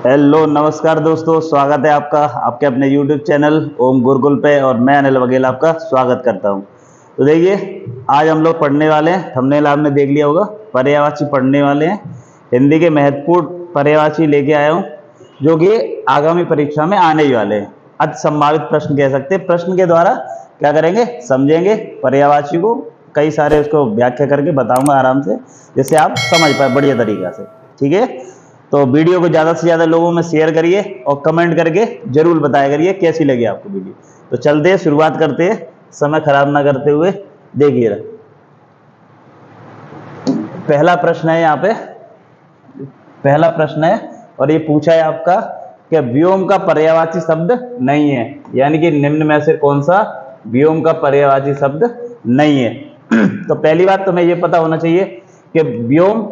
Hello नमस्कार दोस्तों, स्वागत है आपका आपके अपने YouTube चैनल ओम गुरुकुल पे। और मैं अनिल वघेल आपका स्वागत करता हूं। तो देखिए, आज हम लोग पढ़ने वाले हैं, थंबनेल आपने देख लिया होगा, पर्यायवाची पढ़ने वाले हैं। हिंदी के महत्वपूर्ण पर्यायवाची लेके आया हूं जो कि आगामी परीक्षा में आने ही वाले हैं। अति संभावित प्रश्न कह सकते हैं। प्रश्न के द्वारा क्या करेंगे, समझेंगे पर्यायवाची को, कई सारे उसको व्याख्या करके बताऊंगा आराम से, जिससे आप समझ पाए बढ़िया तरीका से। ठीक है, तो वीडियो को ज़्यादा से ज़्यादा लोगों में शेयर करिए और कमेंट करके जरूर बताया करिए कैसी लगी आपको वीडियो। तो चलते हैं, शुरुआत करते हैं, समय खराब ना करते हुए। देखिए, पहला प्रश्न है यहाँ पे, पहला प्रश्न है और ये पूछा है आपका कि व्योम का पर्यायवाची शब्द नहीं है, यानी कि निम्न में से कौन सा व्योम का पर्यायवाची शब्द नहीं है। तो पहली बात तो मैं ये पता होना चाहिए कि व्योम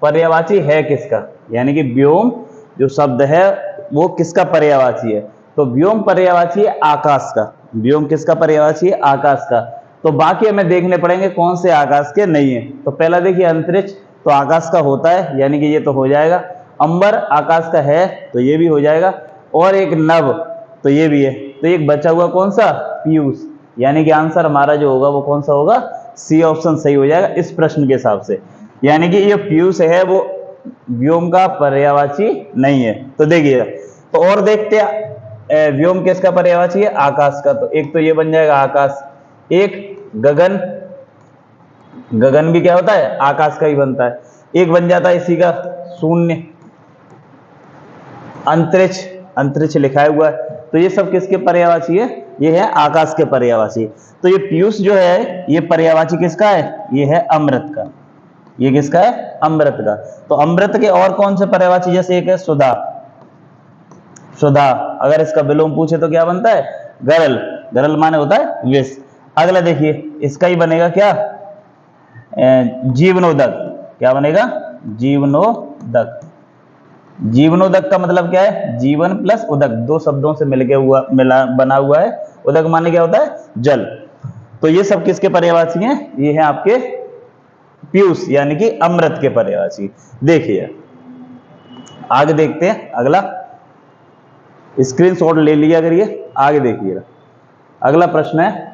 पर्यायवाची है किसका, यानी कि व्योम जो शब्द है वो किसका पर्यायवाची है। तो व्योम पर्यायवाची है आकाश का। व्योम किसका पर्यायवाची है? आकाश का। तो बाकी हमें देखने पड़ेंगे कौन से आकाश के नहीं है। तो पहला देखिए, अंतरिक्ष तो आकाश का होता है, यानी कि ये तो हो जाएगा। अंबर आकाश का है, तो ये भी हो जाएगा। और एक नभ, तो ये भी है। तो एक बचा हुआ कौन सा? पीयूष, यानी कि आंसर हमारा जो होगा वो कौन सा होगा? सी ऑप्शन सही हो जाएगा इस प्रश्न के हिसाब से। यानी कि ये पीयूष है वो व्योम का पर्यायवाची नहीं है। तो देखिए, तो और देखते हैं व्योम किसका पर्यायवाची है? आकाश का। तो एक तो ये बन जाएगा आकाश, एक गगन, गगन भी क्या होता है? आकाश का ही बनता है। एक बन जाता है इसी का शून्य, अंतरिक्ष, अंतरिक्ष लिखा हुआ है। तो ये सब किसके पर्यायवाची है? ये है आकाश के पर्यायवाची। तो ये पीयूष जो है ये पर्यायवाची किसका है? ये है अमृत का। ये किसका है? अमृत का। तो अमृत के और कौन से पर्यायवाची? जैसे एक है सुधा, सुधा अगर इसका विलोम पूछे तो क्या बनता है? गरल, गरल माने होता है विष। अगला देखिए, इसका ही बनेगा क्या? जीवनोदक। क्या बनेगा? जीवनोदक। जीवनोदक का मतलब क्या है? जीवन प्लस उदक, दो शब्दों से मिलके हुआ बना हुआ है। उदक माने क्या होता है? जल। तो ये सब किसके पर्यायवाची हैं? ये है आपके पीयूष, यानी कि अमृत के पर्यायवाची। देखिए आगे देखते हैं, अगला स्क्रीनशॉट ले लिया करिए। आगे देखिएगा, अगला प्रश्न है,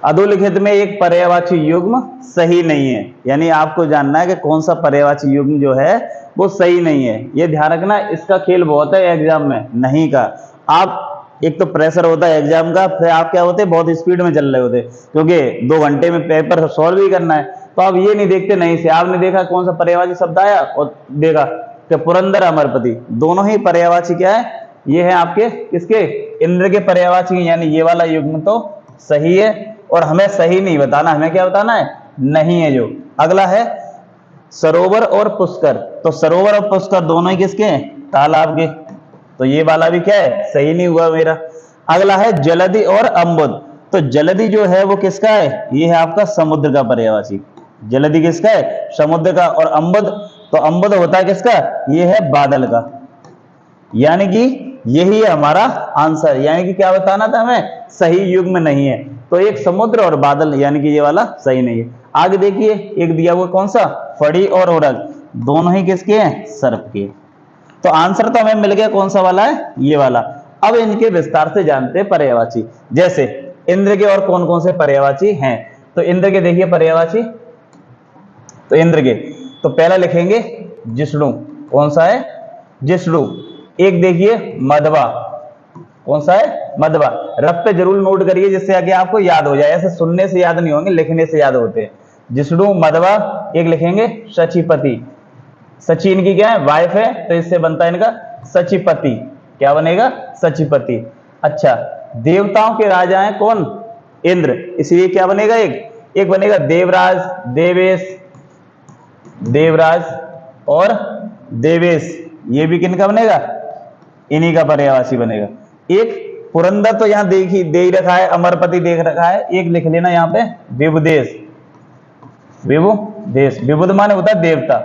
अधोलिखित में एक पर्यायवाची युग्म सही नहीं है। यानी आपको जानना है कि कौन सा पर्यायवाची युग्म जो है वो सही नहीं है। ये ध्यान रखना, इसका खेल बहुत है एग्जाम में। नहीं का आप, एक तो प्रेशर होता है एग्जाम का, फिर आप क्या होते हैं, बहुत स्पीड में चल रहे होते, क्योंकि 2 घंटे में पेपर सॉल्व ही करना है। तो आप ये नहीं देखते, नहीं से आपने देखा कौन सा पर्यायवाची शब्द आया और देखा कि पुरंदर अमरपति, दोनों ही पर्यायवाची क्या है? ये है आपके किसके? इंद्र के पर्यायवाची। यानी ये वाला युग्म तो सही है, और हमें सही नहीं बताना, हमें क्या बताना है? नहीं है जो। अगला है सरोवर और पुष्कर। तो सरोवर और पुष्कर दोनों ही किसके हैं? तालाब के। तो ये वाला भी क्या है? सही नहीं हुआ मेरा। अगला है जलधि और अम्बुद। तो जलधि जो है वो किसका है? ये है आपका समुद्र का पर्यायवाची। जलधि किसका है? समुद्र का। और अम्बुद, तो अम्बुद होता है किसका? ये है बादल का। यानी कि यही है हमारा आंसर। यानी कि क्या बताना था हमें? सही युग्म नहीं है। तो एक समुद्र और बादल, यानी कि ये वाला सही नहीं है। आगे देखिए, एक दिया हुआ कौन सा? फड़ी और उड़द, दोनों ही किसके हैं? सर्प के। तो आंसर तो हमें मिल गया कौन सा वाला है? ये वाला। अब इनके विस्तार से जानते हैं पर्यायवाची। जैसे इंद्र के और कौन कौन से पर्यायवाची हैं। तो इंद्र के देखिए पर्यायवाची, तो इंद्र के तो पहला लिखेंगे जिष्णु। कौन सा है? जिष्णु। एक देखिए मधवा। कौन सा है? मधवा। रफ पे जरूर नोट करिए जिससे आगे आपको याद हो जाए। ऐसे सुनने से याद नहीं होंगे, लिखने से याद होते हैं। जिष्णु, मधवा। एक लिखेंगे शचीपति। सची इनकी क्या है? वाइफ है, तो इससे बनता है इनका सचीपति। क्या बनेगा? सचीपति। अच्छा, देवताओं के राजा हैं कौन? इंद्र, इसलिए क्या बनेगा? एक बनेगा देवराज, देवेश, देवराज और देवेश। ये भी किनका बनेगा? इन्हीं का पर्यायवाची बनेगा। एक पुरंदर तो यहां दे ही रखा है, अमरपति देख रखा है। एक लिख लेना यहां पे विबुदेश। विबुदेश, विबुद माने होता है देवता,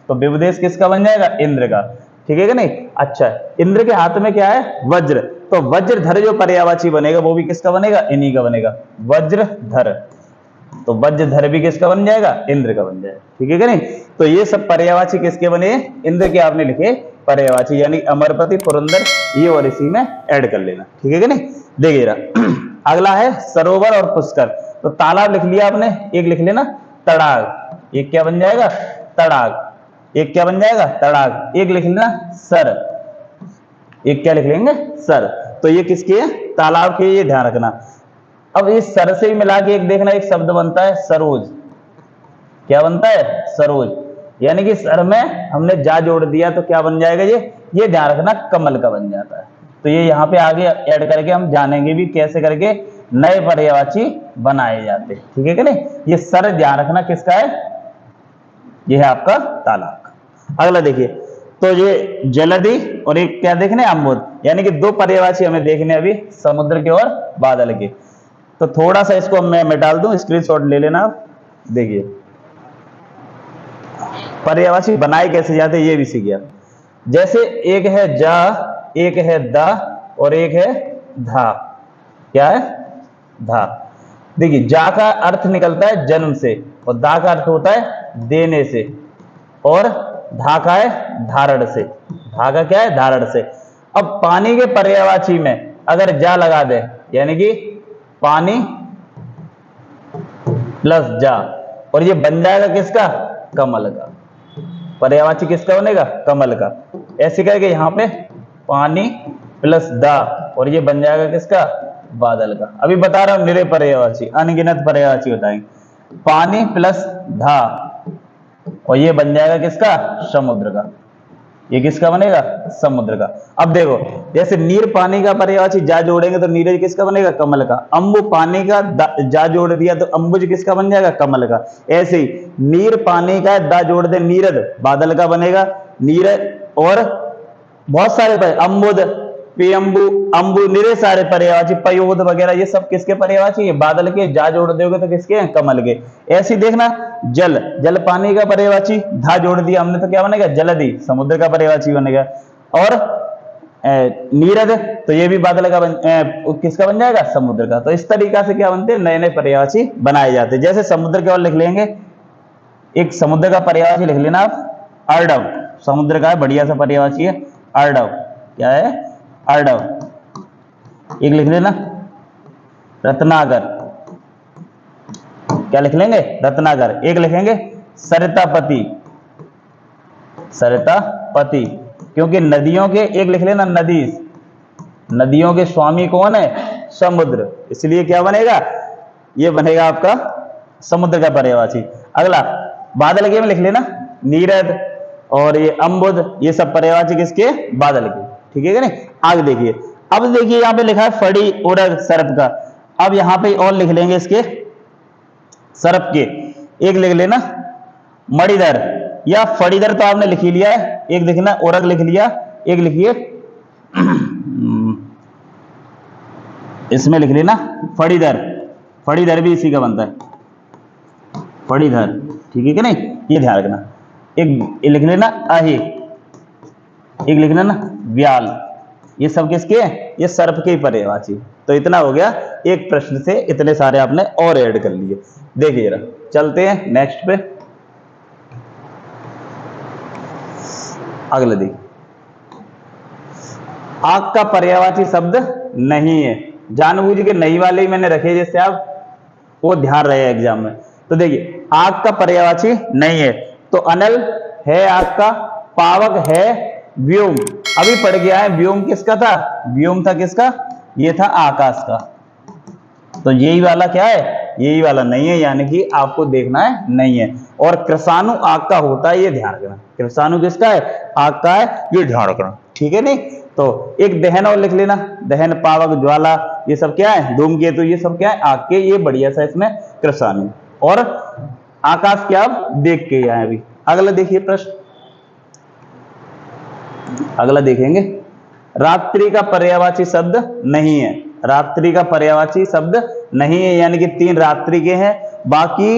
तो विबुदेश किसका बन जाएगा? इंद्र का। ठीक है कि नहीं? अच्छा, इंद्र के हाथ में क्या है? वज्र। तो वज्रधर जो पर्यायवाची बनेगा वो भी किसका बनेगा? इन्हीं का बनेगा, वज्रधर। तो वज्रधर भी किसका बन जाएगा? इंद्र का बन जाएगा। ठीक है कि नहीं? तो ये सब पर्यायवाची किसके बने? इंद्र के आपने लिखे पर्यायवाची, यानी अमरपति, पुरंदर, ये और इसी में ऐड कर लेना, ठीक है कि नहीं। देखिए अगला है सरोवर और पुष्कर। तो तालाब लिख लिया आपने, एक लिख लेना तड़ाग, एक क्या बन जाएगा? तड़ाग। एक क्या बन जाएगा? तड़ाग। एक लिख लेना सर, एक क्या लिख लेंगे? सर। तो ये किसके है? तालाब के, ये ध्यान रखना। अब इस सर से मिला के एक देखना, एक शब्द बनता है सरोज। क्या बनता है? सरोज। यानी कि सर में हमने जा जोड़ दिया तो क्या बन जाएगा? ये ध्यान रखना कमल का बन जाता है। तो ये यहाँ पे आगे ऐड करके हम जानेंगे भी कैसे करके नए पर्यायवाची बनाए जाते हैं, ठीक है कि नहीं। ये सर ध्यान रखना किसका है? ये है आपका तालाब का। अगला देखिए, तो ये जलधि और एक क्या देखने? अम्बुद, यानी कि दो पर्यायवाची हमें देखने अभी, समुद्र के और बादल के। तो थोड़ा सा इसको मैं डाल दूं, स्क्रीनशॉट ले लेना आप। देखिए पर्यायवाची बनाए कैसे जाते ये भी सीख गया। जैसे एक है जा, एक है दा और एक है धा। क्या है? धा। देखिए जा का अर्थ निकलता है जन्म से, और दा का अर्थ होता है देने से, और धा का है धारण से। धा का क्या है? धारण से। अब पानी के पर्यायवाची में अगर जा लगा दे, यानी कि पानी प्लस जा, और ये बन जाएगा किसका? कमल का। पर्यायवाची किसका बनेगा? कमल का। ऐसे करके यहां पे पानी प्लस दा, और ये बन जाएगा किसका? बादल का। अभी बता रहा हूं निरे पर्यायवाची, अनगिनत पर्यायवाची बताएंगे। पानी प्लस धा, और ये बन जाएगा किसका? समुद्र का। ये किसका बनेगा? समुद्र का। अब देखो, जैसे नीर पानी का पर्यायवाची जा जोड़ेंगे तो नीरज किसका बनेगा? कमल का। अम्बु पानी का जा जोड़ दिया तो अम्बुज किसका बन जाएगा? कमल का। ऐसे ही नीर पानी का दा जोड़ दे, नीरद बादल का बनेगा। नीरज और बहुत सारे अम्बुद, पेअम्बु, अम्बु, निरे सारे पर्यायवाची, पयोद वगैरह, ये सब किसके पर्यायवाची है? बादल के। जा जोड़ दोगे तो किसके हैं? कमल के। ऐसे ही देखना, जल, जल पानी का पर्यायवाची, धा जोड़ दिया हमने तो क्या बनेगा? जलधि, समुद्र का पर्यायवाची बनेगा। और नीरद, तो ये भी बादल का किसका बन जाएगा? समुद्र का। तो इस तरीका से क्या बनते हैं? नए नए पर्यायवाची बनाए जाते हैं। जैसे समुद्र के और लिख लेंगे, एक समुद्र का पर्यायवाची लिख लेना आप, अर्डव। समुद्र का है, बढ़िया सा पर्यायवाची है, अर्डव। क्या है? अर्डव। एक लिख लेना रत्नाकर। क्या लिख लेंगे? रत्नाकर। एक लिखेंगे सरितापति, सरितापति, क्योंकि नदियों के, एक लिख लेना नदीस, नदियों के स्वामी कौन है? समुद्र, इसलिए क्या बनेगा? ये बनेगा आपका समुद्र का पर्यायवाची। अगला बादल के में लिख लेना नीरद और ये अम्बुद, ये सब पर्यायवाची किसके? बादल के, ठीक है कि नहीं। आगे देखिए, अब देखिए यहां पे लिखा है फड़ी, उड़द, सर्प का। अब यहां पे और लिख लेंगे इसके सर्प के। एक लिख लेना मणिधर या फड़ीधर, तो आपने लिख ही लिया है। एक लिखना उरग लिख लिया, एक लिखिए इसमें लिख लेना फड़ीधर। फड़ीधर भी इसी का बनता है, फड़ीधर, ठीक है कि नहीं, ये ध्यान रखना। एक लिख लेना अहि, एक लिख लेना व्याल, ये सब किसके हैं? ये सर्प के पर्यायवाची। तो इतना हो गया, एक प्रश्न से इतने सारे आपने और ऐड कर लिए। देखिए जरा, चलते हैं नेक्स्ट पे। अगला देखिए, आग का पर्यायवाची शब्द नहीं है। जानबूझ के नहीं वाले ही मैंने रखे, जैसे आप वो ध्यान रहे एग्जाम में। तो देखिए, आग का पर्यायवाची नहीं है, तो अनल है आग का, पावक है, व्योम अभी पड़ गया है। व्योम किसका था? व्योम था किसका? ये था आकाश का। तो यही वाला क्या है? यही वाला नहीं है, यानी कि आपको देखना है नहीं है। और कृषाणु आग का होता है, ये ध्यान रखना। कृषाणु किसका है? आग का है, ये ध्यान रखना, ठीक है नहीं। तो एक दहन और लिख लेना, दहन, पावक, ज्वाला, ये सब क्या है? धूमकेतु, ये सब क्या है? आग के। ये बढ़िया सा इसमें कृषाणु। और आकाश क्या आप देख के आए अभी। अगला देखिए प्रश्न, अगला देखेंगे, रात्रि का पर्यायवाची शब्द नहीं है। रात्रि का पर्यायवाची शब्द नहीं है, यानी कि 3 रात्रि के हैं, बाकी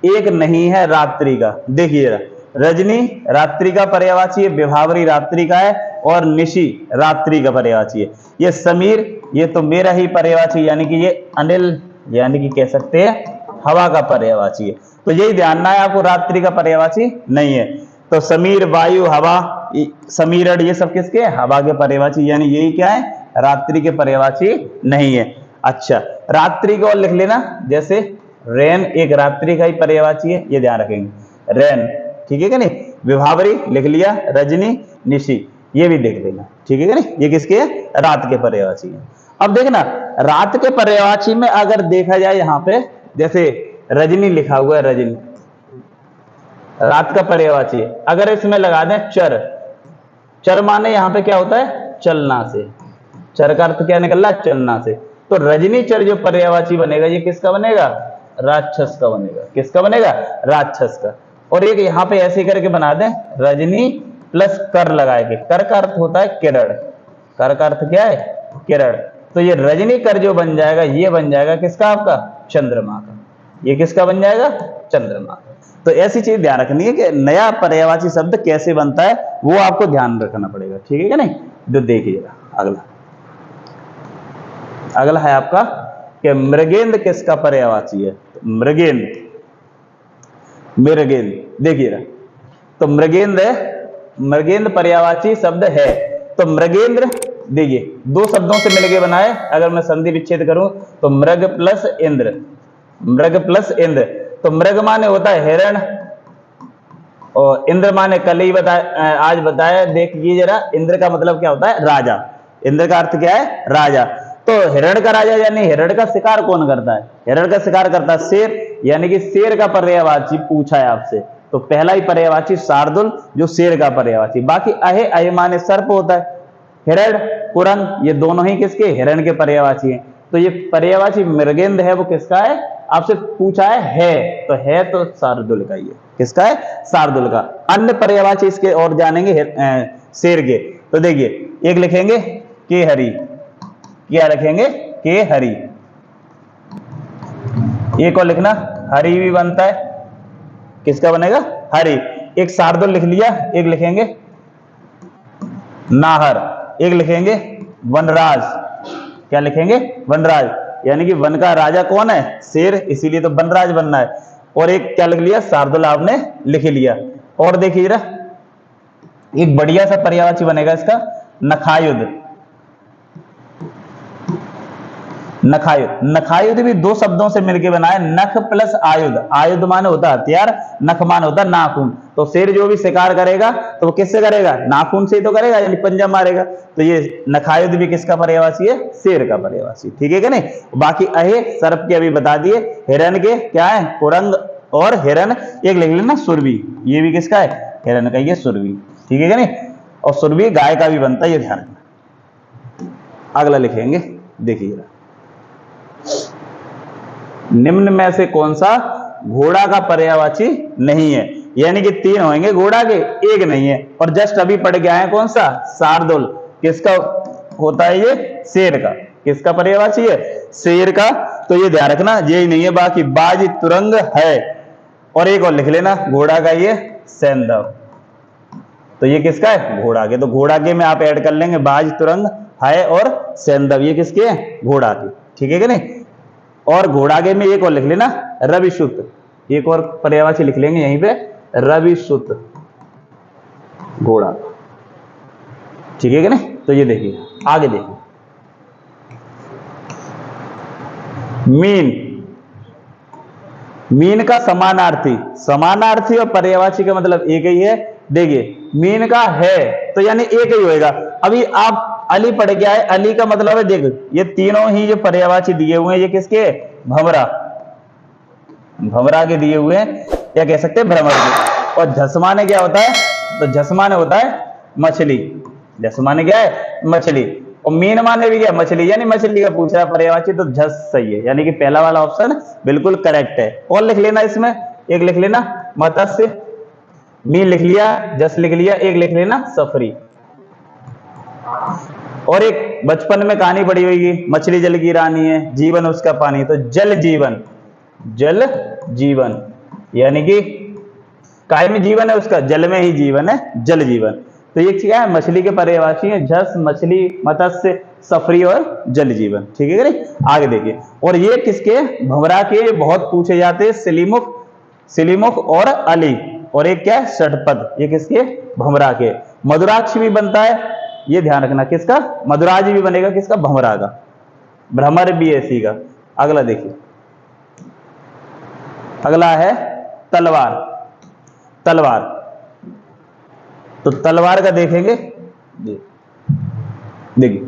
एक नहीं है रात्रि का। देखिए, रजनी रात्रि का पर्यायवाची है, विभावरी रात्रि का है, और निशी रात्रि का पर्यायवाची है। ये समीर, ये तो मेरा ही पर्यायवाची, यानी कि ये अनिल, यानी कि कह सकते हैं हवा का पर्यायवाची है। तो यही ध्यान है आपको, रात्रि का पर्यायवाची नहीं है। तो समीर, वायु, हवा, समीरण, ये सब किसके? हवा के पर्यायवाची, यानी यही क्या है? रात्रि के पर्यायवाची नहीं है। अच्छा, रात्रि को और लिख लेना, जैसे रेन एक रात्रि का ही पर्यायवाची है, ये ध्यान रखेंगे, रेन, ठीक है क्या नहीं? विभावरी लिख लिया, रजनी, निशी, ये भी देख लेना, ठीक है क्या नहीं? ये किसके है? रात के पर्यायवाची है। अब देखना, रात के पर्यायवाची में अगर देखा जाए यहाँ पे, जैसे रजनी लिखा हुआ है, रजनी रात का पर्यायवाची है। अगर इसमें लगा दें चर, चर माने यहाँ पे क्या होता है? चलना से। चर का अर्थ क्या निकल रहा है? चलना से। तो रजनी चर जो पर्यायवाची बनेगा, ये किसका बनेगा? राक्षस का बनेगा। किसका बनेगा? राक्षस का। और एक यहाँ पे ऐसे करके बना दें, रजनी प्लस कर लगाए के, कर का अर्थ होता है किरण, कर का अर्थ क्या है? किरण। तो ये रजनी कर जो बन जाएगा, ये बन जाएगा किसका? आपका चंद्रमा का। ये किसका बन जाएगा? चंद्रमा। तो ऐसी चीज ध्यान रखनी है कि नया पर्यायवाची शब्द कैसे बनता है, वो आपको ध्यान रखना पड़ेगा, ठीक है क्या नहीं? तो देखिएगा अगला, अगला है आपका कि मृगेंद्र किसका पर्यायवाची है? मृगेंद्र, मृगेंद्र देखिएगा, तो मृगेंद्र, मृगेंद्र पर्यायवाची शब्द है। तो मृगेंद्र देखिए दो शब्दों से मिलके बना है। अगर मैं संधि विच्छेद करूं तो मृग प्लस इंद्र, मृग प्लस इंद्र। तो मृग माने होता है हिरण, और इंद्र माने कल ही बताया, आज बताया, देखिए जरा, इंद्र का मतलब क्या होता है? राजा। इंद्र का अर्थ क्या है? राजा। तो हिरण का राजा, यानी हिरण का शिकार कौन करता है? हिरण का शिकार करता है शेर, यानी कि शेर का पर्यायवाची पूछा है आपसे। तो पहला ही पर्यायवाची शार्दुल, जो शेर का पर्यायवाची। बाकी अहे, अहे माने सर्प होता है। हिरण, कुरंग, ये दोनों ही किसके? हिरण के पर्यायवाची हैं। तो ये पर्यायवाची मृगेंद्र है, वो किसका है? आपसे पूछा है तो है, तो शार्दुल का ही है। किसका है? शार्दुल का। अन्य पर्यायवाची इसके और जानेंगे शेर के। तो देखिए, एक लिखेंगे के हरि, क्या लिखेंगे? के हरि। एक और लिखना, हरि भी बनता है, किसका बनेगा? हरि। एक शार्दुल लिख लिया, एक लिखेंगे नाहर, एक लिखेंगे वनराज। क्या लिखेंगे? वनराज, यानी कि वन का राजा कौन है? शेर, इसीलिए तो वनराज बनना है। और एक क्या लिख लिया? शार्दुल आपने लिख लिया। और देखिए जरा, एक बढ़िया सा पर्यायवाची बनेगा इसका, नखायुध। नखायुध, नखायुध भी दो शब्दों से मिलकर बना है, नख प्लस आयुध। आयुध माने होता है हथियार, नख माने होता है नाखून। तो शेर जो भी शिकार करेगा तो वो किससे करेगा? नाखून से ही तो करेगा, यानी पंजा मारेगा। तो ये नखायुध भी किसका पर्यायवाची है? शेर का पर्यायवाची, ठीक है क्या नहीं? बाकी अहे, सर्प के अभी बता दिए। हिरण के क्या है? कुरंग और हिरण। एक लिख लेना सुरभि, ये भी किसका है? हिरण का, ये सुरभि, ठीक है क्या नहीं? और सुरभि गाय का भी बनता है, ये ध्यान रखना। अगला लिखेंगे, देखिएगा, निम्न में से कौन सा घोड़ा का पर्यायवाची नहीं है? यानी कि तीन होंगे घोड़ा के, एक नहीं है। और जस्ट अभी पढ़ के आए कौन सा? शार्दुल। किसका होता है ये? शेर का। किसका पर्यायवाची है? शेर का। तो ये ध्यान रखना, यही नहीं है, बाकी बाज, तुरंग है। और एक और लिख लेना घोड़ा का, ये सैंधव। तो ये किसका है? घोड़ा के। तो घोड़ा के में आप ऐड कर लेंगे बाज, तुरंग है और सैंधव, ये किसके हैं? घोड़ा के, ठीक है कि नहीं? और घोड़ागे में एक और लिख लेना रविसुत, एक और पर्यायवाची लिख लेंगे यहीं पे, रविसुत, घोड़ा, ठीक है कि नहीं? तो ये देखिए, आगे देखिए, मीन, मीन का समानार्थी, समानार्थी और पर्यायवाची का मतलब एक ही है। देखिए, मीन का है तो यानी एक ही होएगा। अभी आप अली पढ़ के आए, अली का मतलब है, देखो ये तीनों ही जो पर्यायवाची दिए हुए हैं, ये किसके? भंवरा, भंवरा के दिए हुए हैं, या कह सकते हैं भ्रमर के। और झसमा ने क्या होता है? तो झसमा ने होता है मछली, झसमा ने क्या है? मछली। और मीन माने भी क्या? मछली, यानी मछली का पूछ रहा है पर्यायवाची, तो झस सही है, यानी कि पहला वाला ऑप्शन बिल्कुल करेक्ट है। और लिख लेना इसमें, एक लिख लेना मत्स्य, मीन लिख लिया, जस लिख लिया, एक लिख लेना सफरी। और एक बचपन में कहानी पढ़ी होगी, मछली जल की रानी है, जीवन उसका पानी, तो जल जीवन, जल जीवन, यानी कि काय में जीवन है उसका? जल में ही जीवन है, जल जीवन। तो ये क्या है? मछली के पर्यायवाची है, झस, मछली, मत्स्य, सफरी और जल जीवन। ठीक है नहीं, आगे देखिए। और ये किसके, भंवरा के बहुत पूछे जाते हैं, सिलीमुख और अली, और एक क्या है षटपद, ये किसके, भंवरा के। मधुराक्ष भी बनता है, ये ध्यान रखना, किसका, मधुराज भी बनेगा किसका, भंवरा का। भ्रमर भी ऐसी का। अगला देखिए, अगला है तलवार। तलवार, तो तलवार का देखेंगे, देखिए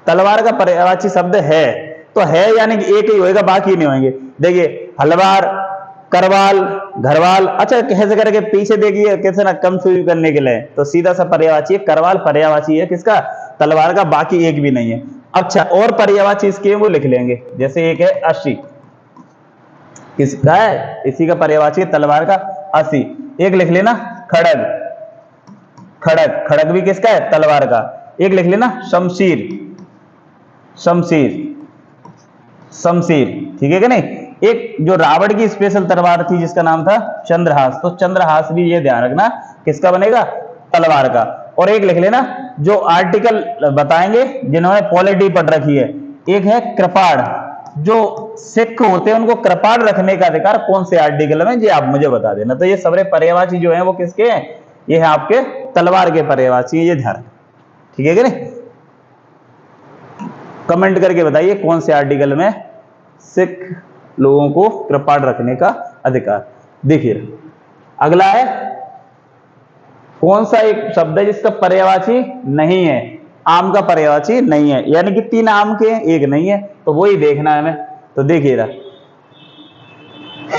तलवार का पर्यायवाची शब्द है, तो है यानी कि एक ही होएगा, बाकी नहीं होंगे। देखिए हलवार, करवाल, घरवाल। अच्छा कैसे करके पीछे देखिए, कैसे ना कंफ्यूज करने के लिए, तो सीधा सा पर्यायवाची है, करवाल पर्यायवाची है किसका, तलवार का, बाकी एक भी नहीं है। अच्छा और पर्यायवाची इसके वो लिख लेंगे, जैसे एक है अशी, किसका है, इसी का पर्यायवाची है तलवार का, असी। एक लिख लेना खड़ग, खड़ग, खड़ग भी किसका है, तलवार का। एक लिख लेना शमशीर, शमशीर, शमशीर। ठीक है कि नहीं। एक जो रावण की स्पेशल तलवार थी जिसका नाम था चंद्रहास, तो चंद्रहास भी ये ध्यान रखना किसका बनेगा, तलवार का। और एक लिख लेना जो आर्टिकल बताएंगे जिन्होंने पॉलिटी पढ़ रखी है, एक है कृपाण, जो सिख होते हैं उनको कृपाण रखने का अधिकार कौन से आर्टिकल में, ये आप मुझे बता देना। तो ये सारे पर्यायवाची जो है वो किसके हैं, ये है आपके तलवार के पर्यायवाची, ये ध्यान। ठीक है कि नहीं, कमेंट करके बताइए कौन से आर्टिकल में सिख लोगों को कृपाण रखने का अधिकार। देखिए अगला है, कौन सा एक शब्द है जिसका पर्यायवाची नहीं है, आम का पर्यायवाची नहीं है, यानी कि 3 आम के एक नहीं है, तो वही देखना है हमें। तो देखिएगा,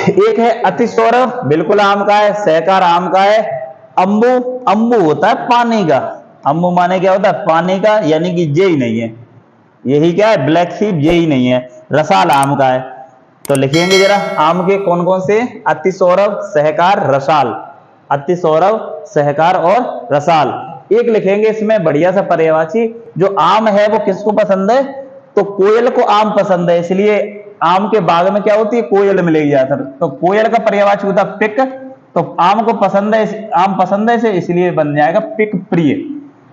एक है अतिसौरभ, बिल्कुल आम का है, सहकार आम का है। अंबु, अंबु होता है पानी का, अंबु माने क्या होता है, पानी का, यानी कि जे ही नहीं है, यही क्या है, ब्लैक शीप, जे ही नहीं है। रसाल आम का है, तो लिखेंगे जरा आम के कौन कौन से, अतिसौरभ, सहकार, रसाल। अतिसौरभ, सहकार और रसाल। एक लिखेंगे इसमें बढ़िया सा पर्यायवाची, जो आम है वो किसको पसंद है, तो कोयल को आम पसंद है, इसलिए आम के बाग में क्या होती है, कोयल मिलेगी ज्यादातर, तो कोयल का पर्यायवाची होता है पिक, तो आम को पसंद है, आम पसंद है इसे, इसलिए बन जाएगा पिक प्रिय,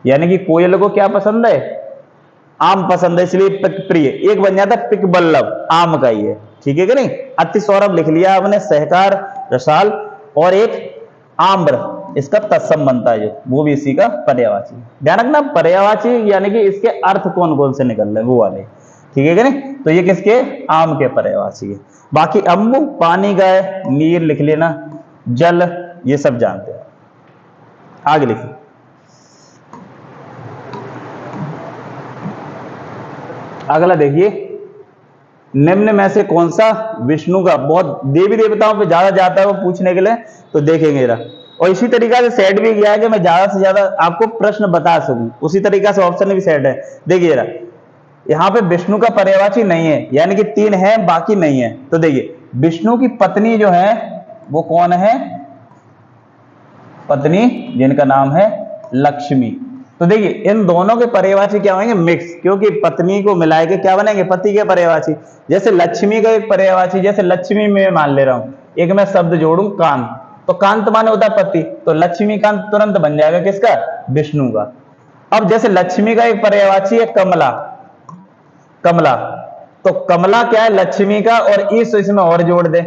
यानी कि कोयल को क्या पसंद है, आम पसंद है, इसलिए पिक प्रिय। एक बन जाता है पिक बल्लभ, आम का ही है। ठीक है कि नहीं। अतिसौरभ लिख लिया आपने, सहकार, रसाल, और एक आम्र, इसका तत्सम बनता है जो, वो भी इसी का पर्यायवाची। ध्यान रखना पर्यायवाची यानी कि इसके अर्थ कौन कौन से निकल रहे वो वाले। ठीक है कि नहीं। तो ये किसके, आम के पर्यायवाची है। बाकी अंबु पानी का है, नीर लिख लेना, जल, ये सब जानते हैं। आगे लिखिए, अगला देखिए, निम्न में से कौन सा विष्णु का, बहुत देवी देवताओं पे ज्यादा जाता है वो पूछने के लिए, तो देखेंगे जरा। और इसी तरीका से सेट भी किया है कि मैं ज्यादा से ज्यादा आपको प्रश्न बता सकूं, उसी तरीका से ऑप्शन भी सेट है। देखिए जरा, यहाँ पे विष्णु का पर्यायवाची नहीं है, यानी कि 3 है बाकी नहीं है। तो देखिए विष्णु की पत्नी जो है वो कौन है, पत्नी जिनका नाम है लक्ष्मी। तो देखिए इन दोनों के पर्यायवाची क्या होंगे, मिक्स, क्योंकि पत्नी को मिला के क्या बनेंगे, पति के पर्यायवाची। जैसे लक्ष्मी का एक पर्यायवाची, जैसे लक्ष्मी में मान ले रहा हूं, एक मैं शब्द जोड़ू कांत, तो कांत माने होता है पति, तो लक्ष्मीकांत तुरंत बन जाएगा किसका, विष्णु का। अब जैसे लक्ष्मी का एक पर्यायवाची है कमला, कमला, तो कमला क्या है, लक्ष्मी का, और इस इसमें और जोड़ दे,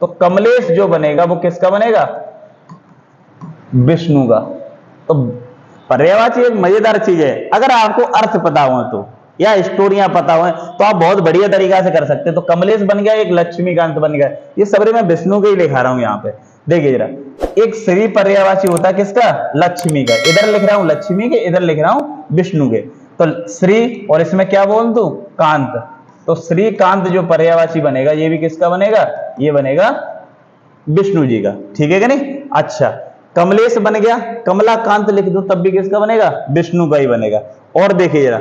तो कमलेश जो बनेगा वो किसका बनेगा, विष्णु का। तो पर्यायवाची एक मजेदार चीज है, अगर आपको अर्थ पता हो तो, या स्टोरियां पता हो तो आप बहुत बढ़िया तरीका से कर सकते हैं। तो कमलेश बन गया, एक लक्ष्मीकांत बन गया, ये सबरे मैं विष्णु के ही लिखा रहा हूं यहाँ पे। देखिए जरा, एक श्री पर्यायवाची होता है किसका, लक्ष्मी का, इधर लिख रहा हूं लक्ष्मी के, इधर लिख रहा हूं विष्णु के। तो श्री, और इसमें क्या बोल दूं, कांत, तो श्रीकांत जो पर्यायवाची बनेगा ये भी किसका बनेगा, ये बनेगा विष्णु जी का। ठीक है कि नहीं। अच्छा कमलेश बन गया, कमलाकांत लिख दूं तब भी किसका बनेगा, विष्णु का ही बनेगा। और देखिए जरा,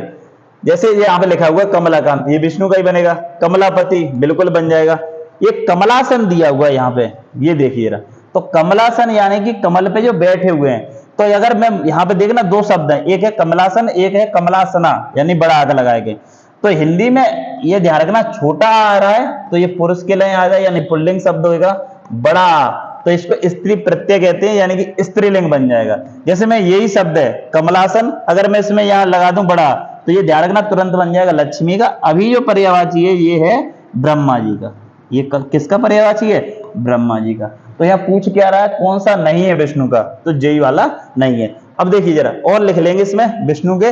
जैसे ये यहाँ पे लिखा हुआ कमलाकांत, ये विष्णु का ही बनेगा। कमलापति बिल्कुल बन जाएगा। ये कमलासन दिया हुआ है यहाँ पे, ये देखिए जरा, तो कमलासन यानी कि कमल पे जो बैठे हुए हैं। तो अगर मैं यहाँ पे देखना 2 शब्द है, एक है कमलासन, एक है कमलासना, यानी बड़ा आग लगाएंगे। तो हिंदी में ये ध्यान रखना, छोटा आ रहा है तो ये पुरुष के लिए आ जाए, यानी पुल्लिंग शब्द होगा। बड़ा तो इसको स्त्री प्रत्यय कहते हैं, यानी कि स्त्रीलिंग बन जाएगा। जैसे मैं यही शब्द है कमलासन, अगर मैं इसमें यहां लगा दूं बड़ा, तो ये ध्यान रखना, तुरंत बन जाएगा लक्ष्मी का। अभी जो पर्यायवाची है ये है ब्रह्मा जी का। ये किसका पर्यायवाची है? ब्रह्मा जी का। तो यहाँ पूछ क्या रहा है, कौन सा नहीं है विष्णु का? तो जय वाला नहीं है। अब देखिए जरा और लिख लेंगे इसमें विष्णु के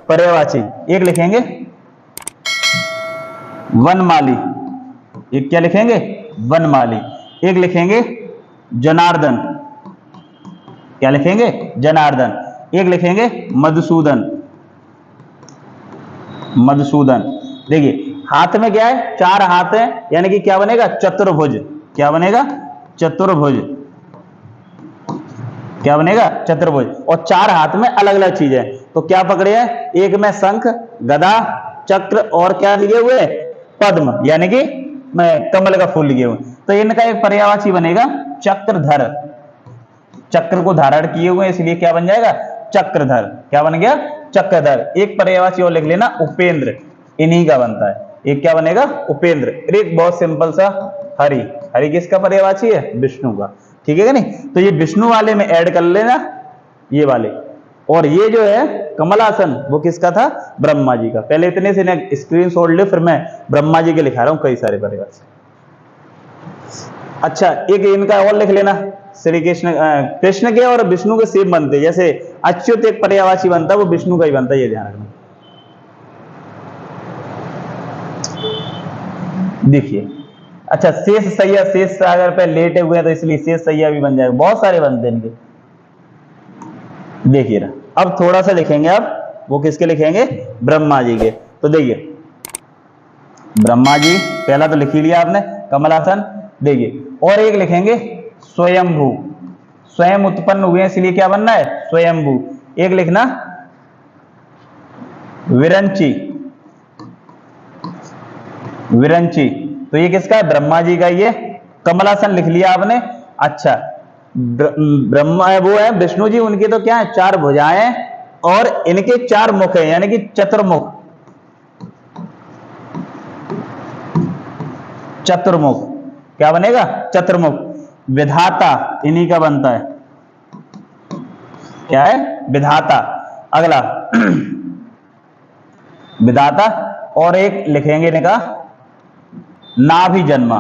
पर्यायवाची। एक लिखेंगे वनमाली, एक क्या लिखेंगे? वनमाली। एक लिखेंगे जनार्दन, क्या लिखेंगे? जनार्दन। एक लिखेंगे मधुसूदन, मधुसूदन। देखिए हाथ में क्या है? 4 हाथ है, यानी कि क्या बनेगा? चतुर्भुज। क्या बनेगा? चतुर्भुज। क्या बनेगा? चतुर्भुज। और 4 हाथ में अलग अलग चीजें, तो क्या पकड़े हैं? एक में शंख, गदा, चक्र और क्या लिए हुए? पद्म, यानी कि कमल का फूल लिए हुए। तो इनका एक पर्यायवाची बनेगा चक्रधर। चक्र को धारण किए हुए इसलिए क्या बन जाएगा? चक्रधर। क्या बन गया? चक्रधर। एक पर्यायवाची और लिख लेना उपेंद्र, इन्हीं का बनता है। एक क्या बनेगा? उपेंद्र। एक बहुत सिंपल सा हरि। हरि किसका पर्यायवाची है? विष्णु का। ठीक है कि नहीं? तो ये विष्णु वाले में ऐड कर लेना ये वाले। और ये जो है कमलासन वो किसका था? ब्रह्मा जी का। पहले इतने से स्क्रीनशॉट ले, फिर मैं ब्रह्मा जी के लिखा रहा हूं कई सारे पर्यायवाची। अच्छा एक इनका और लिख लेना, श्री कृष्ण, कृष्ण के और विष्णु के सेम बनते, जैसे अच्युत एक पर्यायवाची बनता है वो विष्णु का ही बनता है, ये ध्यान रखना। देखिए अच्छा शेष सैया, शेष सागर पे लेटे हुए हैं तो इसलिए शेष सैया भी बन जाएगा। बहुत सारे बनते हैं इनके। देखिए ना अब थोड़ा सा लिखेंगे आप, वो किसके लिखेंगे? ब्रह्मा जी के। तो देखिए ब्रह्मा जी पहला तो लिख ही लिया आपने, कमलासन। देखिए और एक लिखेंगे स्वयंभू। स्वयं उत्पन्न हुए इसलिए क्या बनना है? स्वयंभू। एक लिखना विरंची, विरंची। तो ये किसका है? ब्रह्मा जी का। ये कमलासन लिख लिया आपने। अच्छा ब्रह्मा वो है विष्णु जी, उनके तो क्या है? 4 भुजाएं और इनके 4 मुख है, यानी कि चतुर्मुख। चतुर्मुख क्या बनेगा? चतुर्मुख। विधाता इन्हीं का बनता है। क्या है? विधाता। अगला विधाता। और एक लिखेंगे इनका नाभि जन्मा।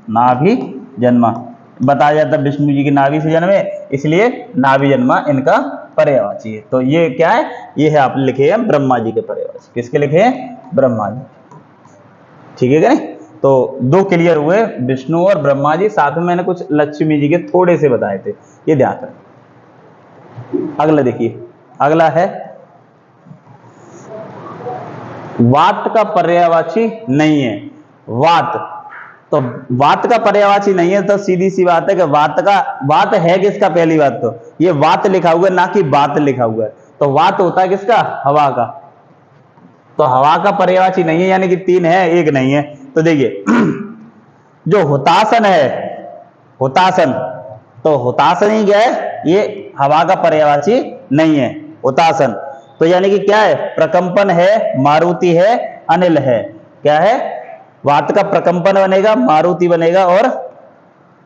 नाभि जन्मा बताया जाता है विष्णु जी की नाभि से जन्मे, इसलिए नाभि जन्मा इनका पर्यायवाची है। तो ये क्या है? ये है आपने लिखे हैं ब्रह्मा जी के पर्यायवाची। किसके लिखे हैं? ब्रह्मा जी। ठीक है क्या नहीं? तो 2 क्लियर हुए, विष्णु और ब्रह्मा जी। साथ में मैंने कुछ लक्ष्मी जी के थोड़े से बताए थे, ये ध्यान रखें। अगला देखिए, अगला है वात का पर्यायवाची नहीं है। वात, तो वात का पर्यायवाची नहीं है तो सीधी सी बात है कि वात का, वात है किसका? पहली बात तो ये वात लिखा हुआ है, ना कि बात लिखा हुआ है। तो वात होता है किसका? हवा का। तो हवा का पर्यायवाची नहीं है, यानी कि 3 है, एक नहीं है। तो देखिए जो हुतासन है, हुतासन, तो हुतासन ही क्या है? ये हवा का पर्यायवाची नहीं है, हुतासन। तो यानी कि क्या है? प्रकंपन है, मारुति है, अनिल है। क्या है? वात का प्रकंपन बनेगा, मारुति बनेगा और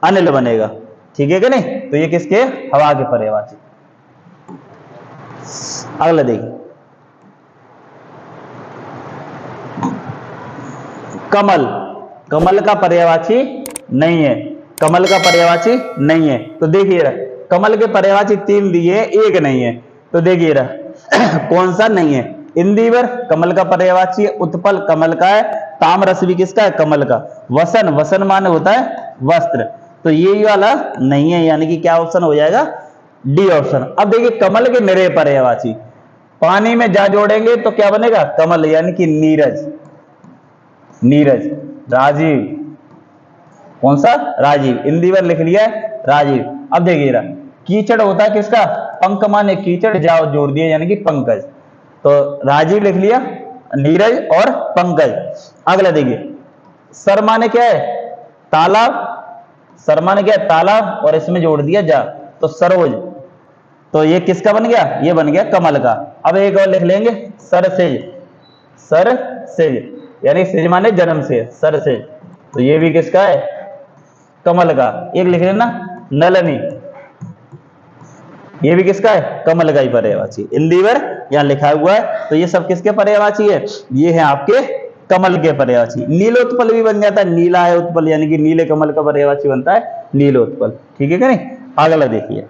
अनिल बनेगा। ठीक है कि नहीं? तो ये किसके? हवा के पर्यायवाची। अगला देखिए कमल। कमल का पर्यायवाची नहीं है। कमल का पर्यायवाची नहीं है। तो देखिए कमल के पर्यायवाची 3 दिए, एक नहीं है। तो देखिए कौन सा नहीं है? इंदिवर कमल का पर्यायवाची है, उत्पल कमल का है, तामरस भी किसका है? कमल का। वसन, वसन माने होता है वस्त्र, तो ये वाला नहीं है, यानी कि क्या ऑप्शन हो जाएगा? D option. अब देखिए कमल के निरे पर्यायवाची, पानी में जा जोड़ेंगे तो क्या बनेगा? कमल, यानी कि नीरज। नीरज, राजीव, कौन सा? राजीव। इंदिवर लिख लिया है, राजीव। अब देखिए कीचड़ होता है किसका? पंख माने कीचड़, जाओ जोड़ दिया यानी कि पंकज। तो राजीव लिख लिया, नीरज और पंकज। अगला देखिए सर माने क्या है? तालाब। सर माने क्या है? तालाब, और इसमें जोड़ दिया जा, तो सरोज। तो ये किसका बन गया? ये बन गया कमल का। अब एक और लिख लेंगे सरसेज। सरसेज यानी सेज माने जन्म से, सरसेज। तो ये भी किसका है? कमल का। एक लिख लेना नलनी। ये भी किसका है? कमल का ही पर्यायवाची। इंदिवर यहाँ लिखा हुआ है, तो ये सब किसके पर्यायवाची है? ये है आपके कमल के पर्यायवाची। नीलोत्पल भी बन जाता है, नीला है उत्पल, यानी कि नीले कमल का पर्यायवाची बनता है नीलोत्पल। ठीक है कि नहीं? अगला देखिए,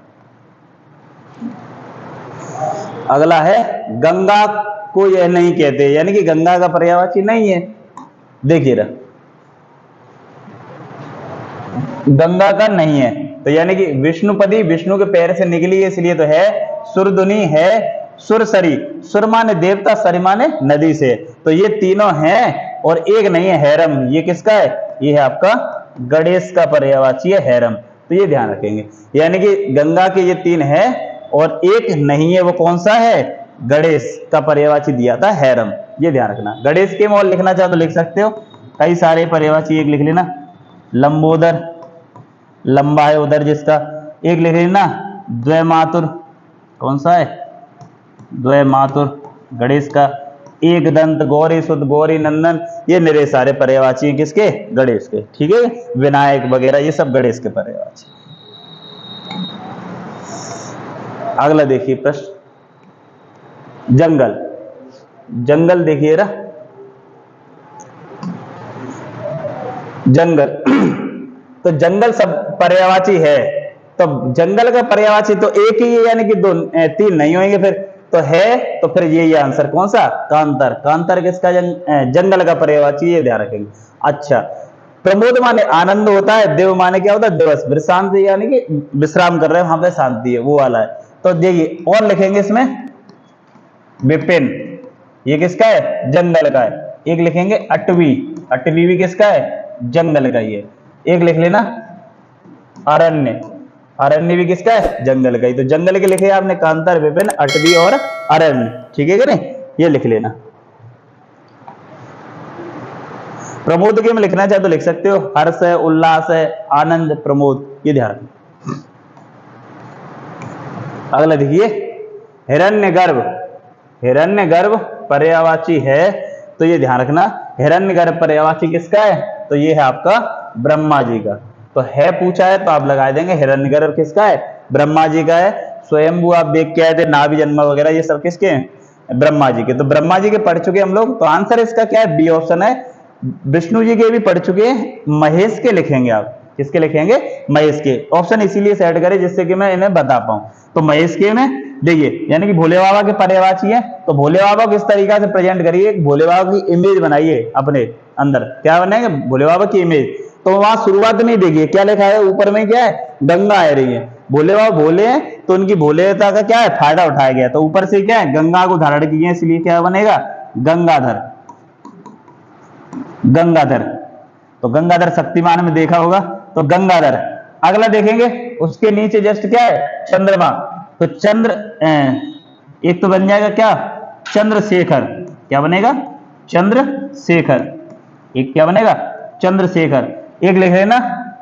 अगला है गंगा को यह नहीं कहते, यानी कि गंगा का पर्यायवाची नहीं है। देखिए रहा, गंगा का नहीं है, तो यानी कि विष्णुपदी, विष्णु के पैर से निकली है, इसलिए तो है। सुरधुनी है सुरसरी, सुर माने देवता, सरी माने नदी से, तो ये तीनों हैं और एक नहीं है हैरम। ये किसका है? ये है आपका गणेश का पर्यायवाची है हैरम। तो ये ध्यान रखेंगे, यानी कि गंगा के ये तीन है और एक नहीं है, वो कौन सा है? गणेश का पर्यायवाची दिया था हैरम। ये ध्यान रखना। गणेश के मोल लिखना चाहो तो लिख सकते हो, कई सारे पर्यायवाची, एक लिख लेना लंबोदर, लंबा है उधर जिसका। एक लिख लेना द्वैमातुर, कौन सा है? द्वैमातुर गणेश का। एक दंत, गौरी सुत, गौरी नंदन, ये मेरे सारे पर्यायवाची हैं किसके? गणेश के। ठीक है, विनायक वगैरह ये सब गणेश के पर्यायवाची। अगला देखिए प्रश्न, जंगल। जंगल देखिए ना, जंगल तो जंगल सब पर्यायवाची है, तो जंगल का पर्यायवाची तो एक ही है, यानी कि दो तीन नहीं होंगे फिर, तो है, तो फिर ये आंसर कौन सा? कांतर। कांतर किसका? जंगल का पर्यायवाची, ये ध्यान रखेंगे। अच्छा, प्रमोद माने आनंद होता है, देव माने क्या होता है? दिवस। विश्रांत यानी कि विश्राम कर रहे हैं, वहां पे शांति है, वो वाला है। तो देखिए और लिखेंगे इसमें विपिन, ये किसका है? जंगल का है। एक लिखेंगे अटवी, अटवी भी किसका है? जंगल का ही है। एक लिख लेना अरण्य, अरण्य भी किसका है? जंगल का ही। तो जंगल के लिखे आपने कांतर, विपिन, अटवी और अरण्य। ठीक है कि नहीं? ये लिख लेना। प्रमोद के में लिखना चाहे तो लिख सकते हो, हर्ष है, उल्लास है, आनंद, प्रमोद, ये ध्यान रखना। अगला देखिए हिरण्यगर्भ। हिरण्यगर्भ पर्यायवाची है, तो ये ध्यान रखना। हिरण्यगर्भ पर्यायवाची किसका है? तो ये है आपका ब्रह्मा जी का। तो है पूछा है तो आप लगा देंगे हिरण्यगर्भ किसका है? ब्रह्मा जी का है। स्वयंभू आप देख के आए थे, नाभि जन्म वगैरह ये सब किसके हैं? ब्रह्मा जी के। तो ब्रह्मा जी के पढ़ चुके हम लोग, तो आंसर इसका क्या है? बी ऑप्शन है। विष्णु जी के भी पढ़ चुके हैं, महेश के लिखेंगे आप। किसके लिखेंगे? महेश के। ऑप्शन इसीलिए सेट करें जिससे कि मैं इन्हें बता पाऊं। तो महेश के में देखिए, यानी कि भोले बाबा के पर्यायवाची है, तो भोले बाबा को इस तरीका से प्रेजेंट करिए, भोले बाबा की इमेज बनाइए अपने अंदर। क्या बनाएंगे? भोले बाबा की इमेज। तो वहां शुरुआत में देखिए क्या लिखा है, ऊपर में क्या है? गंगा आ रही है। भोले बाबा भोले हैं, तो उनकी भोलेता का क्या है? फायदा उठाया गया। तो ऊपर से क्या है? गंगा को धारण किए, इसलिए क्या बनेगा? गंगाधर। गंगाधर, तो गंगाधर शक्तिमान में देखा होगा, तो गंगाधर। अगला देखेंगे, उसके नीचे जस्ट क्या है? चंद्रमा। तो चंद्र एक तो बन जाएगा क्या? चंद्रशेखर। क्या बनेगा? चंद्रशेखर। एक क्या बनेगा? चंद्रशेखर। एक लिख लेना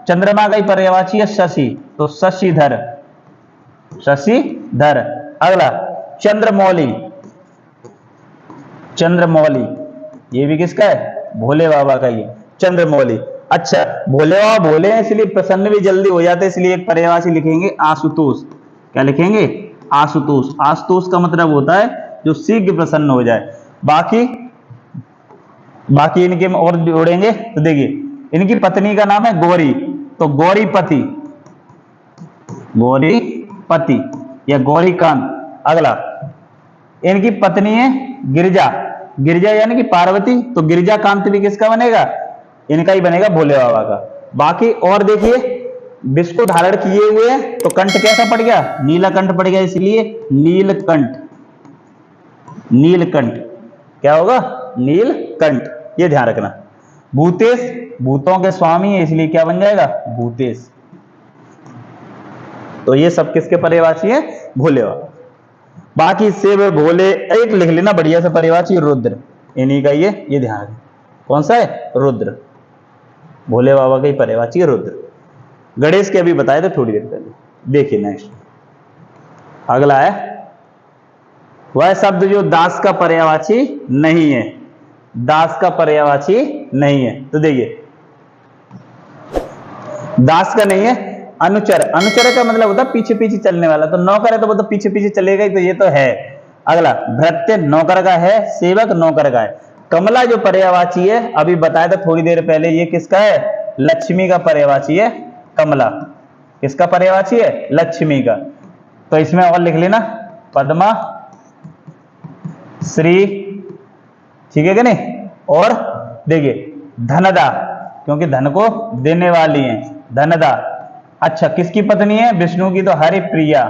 चंद्रमा का ही पर्यायवाची है शशि, तो शशिधर। शशिधर। अगला चंद्रमौली। चंद्रमौली, ये भी किसका है? भोले बाबा का ही, चंद्रमौली। अच्छा, भोले बाबा भोले हैं इसलिए प्रसन्न भी जल्दी हो जाते हैं, इसलिए एक पर्यायवाची लिखेंगे आशुतोष। क्या लिखेंगे? आशुतोष। आशुतोष का मतलब होता है जो शीघ्र प्रसन्न हो जाए। बाकी इनके और जोड़ेंगे तो देखिए, इनकी पत्नी का नाम है गौरी, तो गौरीपति। गौरीपति या गौरीकांत। अगला इनकी पत्नी है गिरिजा। गिरिजा यानी कि पार्वती, तो गिरिजा कांत भी किसका बनेगा? इनका ही बनेगा, भोले बाबा का। बाकी और देखिए, विष को धारण किए हुए हैं, तो कंठ कैसा पड़ गया? नीलकंठ पड़ गया, इसलिए नीलकंठ। नीलकंठ क्या होगा? नीलकंठ। ये ध्यान रखना। भूतेश, भूतों के स्वामी है, इसलिए क्या बन जाएगा? भूतेश। तो ये सब किसके पर्यायवाची है? भोले बाबा। बाकी शिव, भोले, एक लिख लेना बढ़िया सा पर्यायवाची रुद्र, इन्हीं का ये ध्यान रखना। कौन सा है? रुद्र। भोले बाबा का ही पर्यायवाची है रुद्र। गणेश के अभी बताए थे थोड़ी देर पहले। देखिए नेक्स्ट, अगला है वह शब्द जो दास का पर्यायवाची नहीं है। दास का पर्यायवाची नहीं है, तो देखिए दास का नहीं है, अनुचर, अनुचर का मतलब होता है पीछे पीछे चलने वाला, तो नौकर है तो वो तो पीछे पीछे चलेगा ही, तो ये तो है। अगला भृत्य नौकर का है, सेवक नौकर का है। कमला जो पर्यायवाची है अभी बताया था थोड़ी देर पहले, ये किसका है? लक्ष्मी का पर्यायवाची है कमला। किसका पर्यायवाची है? लक्ष्मी का। तो इसमें और लिख लेना पद्मा, श्री, ठीक है कि नहीं? और देखिए धनदा, क्योंकि धन को देने वाली है, धनदा। अच्छा किसकी पत्नी है? विष्णु की, तो हरिप्रिया,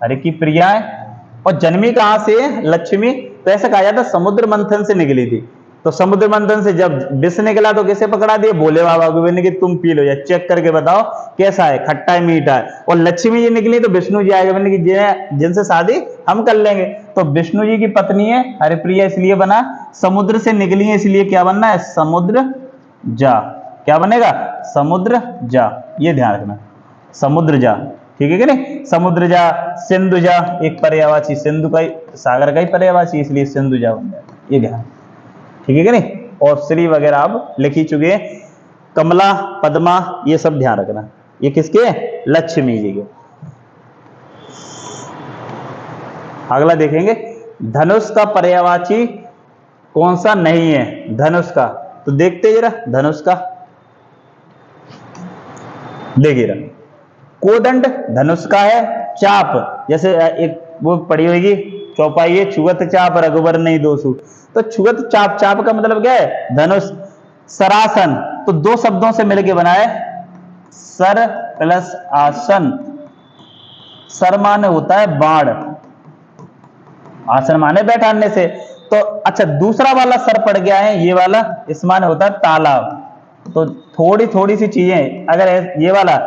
हरि की प्रिया है। और जन्मी कहां से है? लक्ष्मी। तो ऐसा कहा जाता समुद्र मंथन से निकली थी, तो समुद्र मंथन से जब विष निकला तो किसे पकड़ा दिया? भोले बाबा को, मैंने कि तुम पी लो या चेक करके बताओ कैसा है, खट्टा है मीठा है। और लक्ष्मी जी निकली तो विष्णु जी आएगा, मैंने कि जिनसे शादी हम कर लेंगे। तो विष्णु जी की पत्नी है हरिप्रिया, इसलिए बना समुद्र से निकली है, इसलिए क्या बनना है? समुद्र जा। क्या बनेगा? समुद्र जा, ये ध्यान रखना, समुद्र जा, ठीक है कि नहीं? समुद्र जा, सिंधु जा, एक पर्यायवाची सिंधु का ही, सागर का ही पर्यायवाची, इसलिए सिंधु जा बन जाएगा, ये ध्यान, ठीक है कि नहीं? और श्री वगैरह आप लिख ही चुके हैं, कमला, पद्मा, ये सब ध्यान रखना। ये किसके? लक्ष्मी जी के। अगला देखेंगे धनुष का पर्यायवाची कौन सा नहीं है? धनुष का, तो देखते जरा धनुष का, देखिए रहा कोदंड धनुष का है। चाप, जैसे एक वो पड़ी होगी चौपाई है, छुअत चाप रघुबर नहीं दोषु, तो छुअत चाप, चाप का मतलब क्या है? धनुष। सरासन, तो दो शब्दों से मिलके बना है, सर प्लस आसन। सर माने होता है बाण, आसन माने बैठाने से। तो अच्छा दूसरा वाला सर पड़ गया है, ये वाला, इस माने होता है तालाब। तो थोड़ी थोड़ी सी चीजें, अगर ये वाला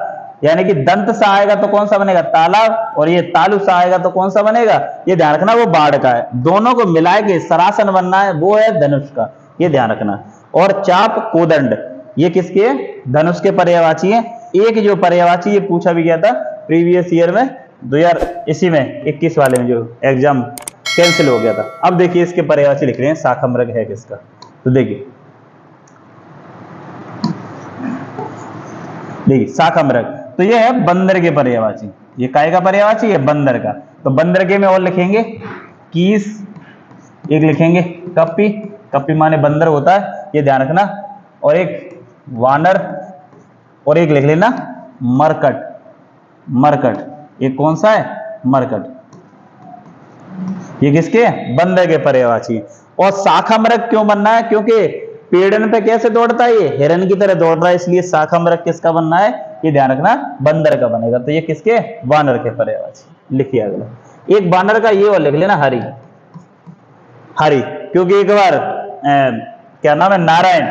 यानी कि दंत सा आएगा तो कौन सा बनेगा? तालाब, और ये तालु सा आएगा तो कौन सा बनेगा? ये ध्यान रखना वो बाढ़ का है। दोनों को मिला के सरासन बनना है, वो है धनुष का, ये ध्यान रखना। और चाप, कोदंड, ये किसके है? धनुष के पर्यायवाची है। एक जो पर्यायवाची ये पूछा भी गया था प्रीवियस ईयर में, 2021 वाले में, जो एग्जाम कैंसिल हो गया था। अब देखिए इसके पर्यायवाची लिख रहे हैं, शाखमृग है किसका? तो देखिए शाखमृग, तो ये है बंदर के पर्यायवाची। ये काय का पर्यायवाची है? बंदर का। तो बंदर के में और लिखेंगे कीस, एक लिखेंगे कपी, कपी माने बंदर होता है, ये ध्यान रखना। और एक वानर, और एक लिख लेना मरकट, मरकट, ये कौन सा है? मरकट। ये किसके? बंदर के पर्यायवाची। और शाखमृग क्यों बनना है? क्योंकि पेड़न पे कैसे दौड़ता है? ये हिरन की तरह दौड़ रहा है, इसलिए शाखमृग किसका बनना है? ये ध्यान रखना बंदर का बनेगा। तो ये किसके? वानर के पर्यायवाची। लिखिए अगला, एक वानर का ये और लिख लेना हरि, हरि, क्योंकि एक बार क्या नाम है, नारायण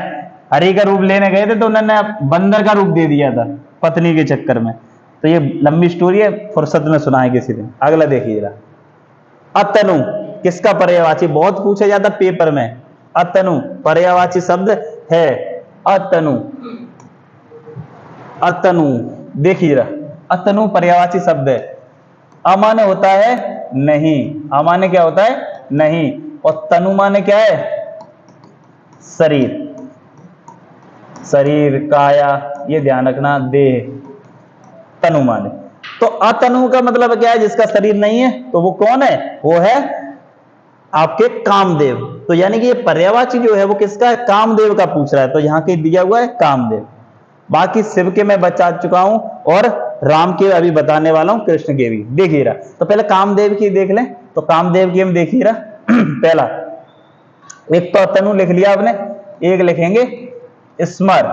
हरि का रूप लेने गए थे तो उन्होंने बंदर का रूप दे दिया था पत्नी के चक्कर में। तो ये लंबी स्टोरी है, फुर्सत में सुनाए किसी दिन। अगला देखिएगा, अतनु किसका पर्यायवाची? बहुत पूछा जाता पेपर में। अतनु पर्यायवाची शब्द है, अतनु, अतनु, देखिए जरा, अतनु पर्यायवाची शब्द है। अमाने होता है नहीं, अमाने क्या होता है? नहीं। और तनु माने क्या है? शरीर, शरीर, काया, ये ध्यान रखना, देह, तनु माने। तो अतनु का मतलब क्या है? जिसका शरीर नहीं है। तो वो कौन है? वो है आपके कामदेव। तो यानी कि ये पर्यायवाची जो है वो किसका है? कामदेव का पूछ रहा है, तो यहां के दिया हुआ है कामदेव। बाकी शिव के मैं बता चुका हूं, और राम के अभी बताने वाला हूं, कृष्ण के भी। देखिए रहा, तो पहले कामदेव की देख लें। तो कामदेव की हम देखिए रहा पहला, एक तो तनु लिख लिया आपने, एक लिखेंगे स्मर,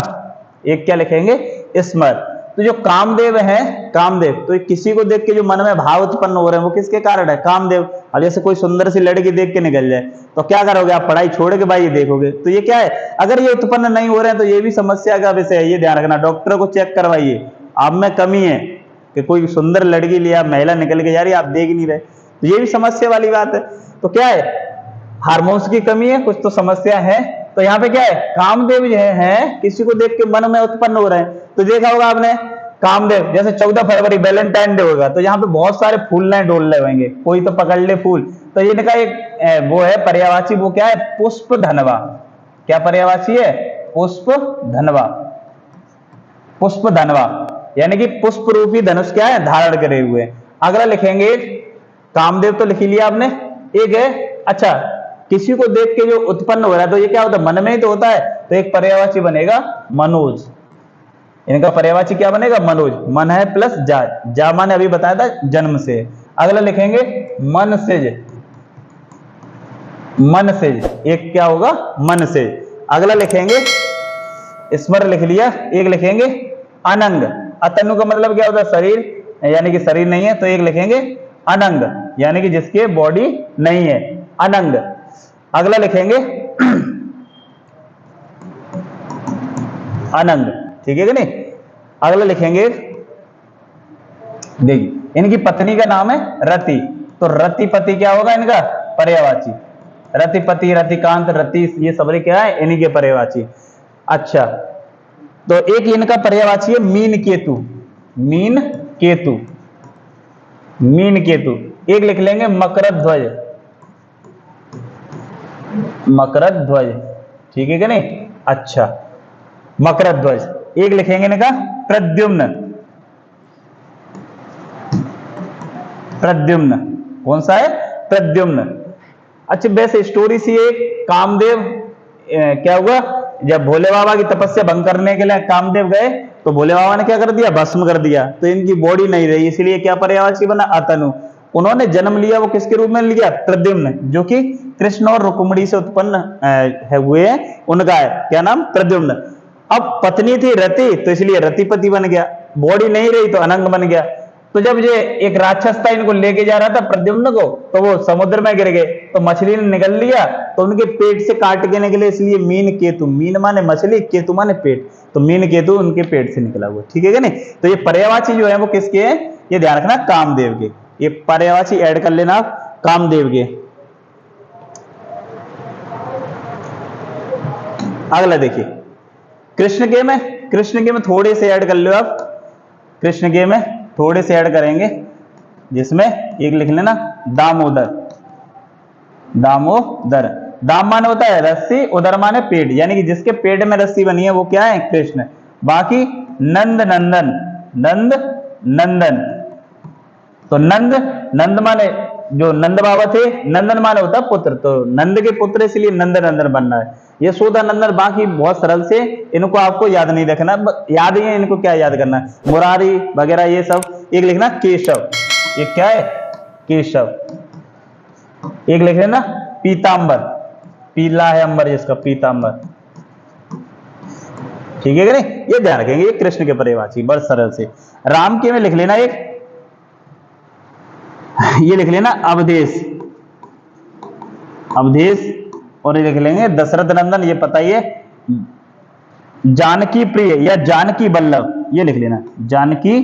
एक क्या लिखेंगे? स्मर। तो जो कामदेव है, कामदेव, तो किसी को देख के जो मन में भाव उत्पन्न हो रहे हैं वो किसके कारण है? कामदेव। अब जैसे कोई सुंदर सी लड़की देख के निकल जाए तो क्या करोगे आप? पढ़ाई छोड़ के भाई ये देखोगे। तो ये क्या है? अगर ये उत्पन्न नहीं हो रहे हैं तो ये भी समस्या का विषय है, ये ध्यान रखना। डॉक्टर को चेक करवाइए, आप में कमी है कि कोई सुंदर लड़की लिया, महिला निकल के जा रही है, आप देख नहीं रहे, तो ये भी समस्या वाली बात है। तो क्या है? हार्मोन्स की कमी है, कुछ तो समस्या है। तो यहाँ पे क्या है? कामदेव जो है किसी को देख के मन में उत्पन्न हो रहे हैं। तो देखा होगा आपने कामदेव, जैसे 14 फरवरी वैलेंटाइन डे होगा तो यहाँ पे बहुत सारे फूल डोल रहे होंगे, कोई तो पकड़ ले फूल। तो ये इनका एक वो है पर्यायवाची, वो क्या है? पुष्प धनवा। क्या पर्यायवाची है? पुष्प धनवा, पुष्प धनवा। यानी कि पुष्प रूपी धनुष क्या है, धारण करे हुए। अगला लिखेंगे कामदेव, तो लिख लिया आपने। एक है, अच्छा किसी को देख के जो उत्पन्न हो रहा है, तो ये क्या होता है, मन में ही तो होता है, तो एक पर्यायवाची बनेगा मनोज। इनका पर्यायवाची क्या बनेगा, मनोज। मन है प्लस जा, जा माने अभी बताया था जन्म से। अगला लिखेंगे मन सेज, मन सेज, एक क्या होगा, मन सेज। अगला लिखेंगे स्मर, लिख लिया। एक लिखेंगे अनंग, अतनु का मतलब क्या होता है, शरीर, यानी कि शरीर नहीं है, तो एक लिखेंगे अनंग, यानी कि जिसके बॉडी नहीं है, अनंग। अगला लिखेंगे अनंग, ठीक है कि नहीं। अगला लिखेंगे, देखिए इनकी पत्नी का नाम है रति, तो रतिपति क्या होगा इनका पर्यायवाची। रतिपति, रतिकांत, रति, ये सब क्या है, इन्हीं के पर्यायवाची। अच्छा, तो एक इनका पर्यायवाची है mean Ketu, mean Ketu, mean Ketu. एक लिख लेंगे मकरध्वज, मकरध्वज, ठीक है कि नहीं। अच्छा, मकरध्वज। एक लिखेंगे इनका प्रद्युम्न, प्रद्युम्न, कौन सा है, प्रद्युम्न। अच्छा, वैसे स्टोरी सी है, कामदेव क्या हुआ, जब भोले बाबा की तपस्या भंग करने के लिए कामदेव गए, तो भोले बाबा ने क्या कर दिया, भस्म कर दिया, तो इनकी बॉडी नहीं रही, इसलिए क्या पर्यायवाची बना, अतनु। उन्होंने जन्म लिया, वो किसके रूप में लिया, प्रद्युम्न, जो कि कृष्ण और रुक्मिणी से उत्पन्न हुए हैं, उनका है क्या नाम, प्रद्युम्न। अब पत्नी थी रति, तो इसलिए रतिपति बन गया, बॉडी नहीं रही तो अनंग बन गया। तो जब ये एक राक्षस था इनको लेके जा रहा था प्रद्युम्न को, तो वो समुद्र में गिर गए, तो मछली ने निगल लिया, तो उनके पेट से काट देने के लिए, इसलिए मीन केतु, मीन माने मछली, केतु माने पेट, तो मीन केतु उनके पेट से निकला हुआ, ठीक है क्या नहीं। तो ये पर्यायवाची जो है वो किसके हैं, ये ध्यान रखना कामदेव के, ये पर्यायवाची ऐड कर लेना आप कामदेव के। अगला देखिए कृष्ण के में, कृष्ण के में थोड़े से ऐड कर लो आप, कृष्ण के में थोड़े से ऐड करेंगे, जिसमें एक लिख लेना दामोदर, दामोदर। दाम माने होता है रस्सी, उदर माने पेट, यानी कि जिसके पेट में रस्सी बनी है वो क्या है, कृष्ण। बाकी नंद नंदन, नंद नंदन, तो नंद, नंद माने जो नंद बाबा थे, नंदन माने होता है पुत्र, तो नंद के पुत्र इसलिए नंद नंदन बनना है। ये यशोदा नंदन, बाकी बहुत सरल से, इनको आपको याद नहीं रखना, याद ही है इनको, क्या याद करना है, मुरारी वगैरह ये सब। एक लिखना केशव, ये क्या है, केशव। एक लिख लेना पीतांबर, पीला है अंबर जिसका, पीतांबर, ठीक है कि नहीं, ये ध्यान रखेंगे, ये कृष्ण के पर्यायवाची, बड़ सरल से। राम के में लिख लेना एक, ये लिख लेना अवधेश, अवधेश। और ये लिख लेंगे दशरथ नंदन, ये पता ही है, जानकी प्रिय या जानकी वल्लभ, ये लिख लेना जानकी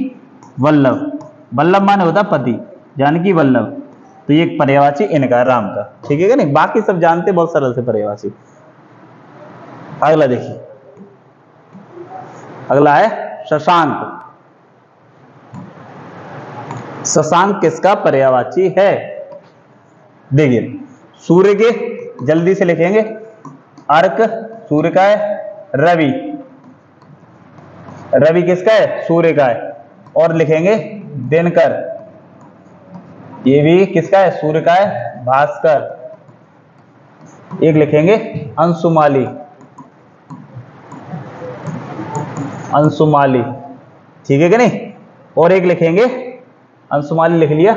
वल्लभ, वल्लभ माने होता पति, जानकी वल्लभ। तो ये एक पर्यायवाची इनका राम का, ठीक है नहीं, बाकी सब जानते, बहुत सरल से पर्यायवाची। अगला देखिए, अगला है शशांक। शशांक किसका पर्यायवाची है, देखिए सूर्य के, जल्दी से लिखेंगे, अर्क सूर्य का है, रवि, रवि किसका है, सूर्य का है। और लिखेंगे दिनकर, ये भी किसका है, सूर्य का है, भास्कर। एक लिखेंगे अंशुमाली, अंशुमाली, ठीक है कि नहीं। और एक लिखेंगे अंशुमाली लिख लिया,